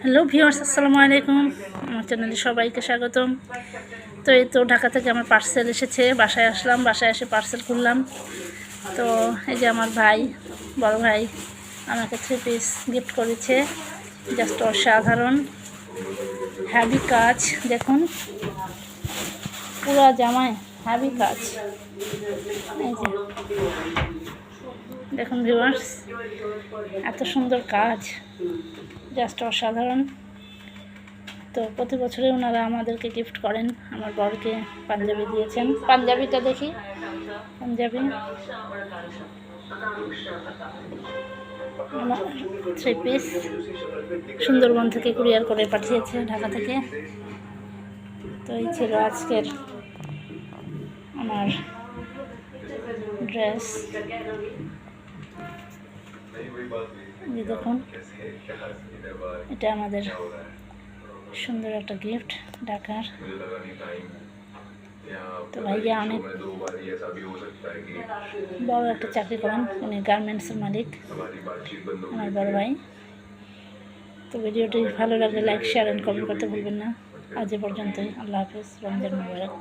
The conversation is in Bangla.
হ্যালো ভিউয়ার্স, আসসালামু আলাইকুম। আমার চ্যানেলে সবাইকে স্বাগতম। তো এই তো ঢাকা থেকে আমার পার্সেল এসেছে, বাসায় আসলাম, বাসায় এসে পার্সেল খুললাম। তো এই যে আমার ভাই, বড় ভাই আমাকে 3 পিস গিফট করেছে। জাস্ট অসাধারণ, হ্যাভি কাজ। দেখুন, পুরো জামায় হ্যাভি কাজ। এই যে দেখুন ভিউয়ার্স, এত সুন্দর কাজ, জাস্ট অসাধারণ। তো প্রতি বছরে ওনারা আমাদেরকে গিফট করেন। আমার বরকে পাঞ্জাবি দিয়েছেন। পাঞ্জাবিটা দেখি, পাঞ্জাবি 3 পিস সুন্দরবন থেকে কুরিয়ার করে পাঠিয়েছে, ঢাকা থেকে। তো এই ছিল আজকের আমার ড্রেস। দেখুন, এটা আমাদের সুন্দর একটা গিফট ঢাকার। তো ভাইয়া অনেক বড় একটা চাকরি করেন, উনি গার্মেন্টসের মালিক, আমার বড় ভাই। তো ভিডিওটি ভালো লাগলে লাইক, শেয়ার অ্যান্ড কমেন্ট করতে ভুলবেন না। আজ এ পর্যন্তই। আল্লাহ হাফেজ। রমজান মুবারক।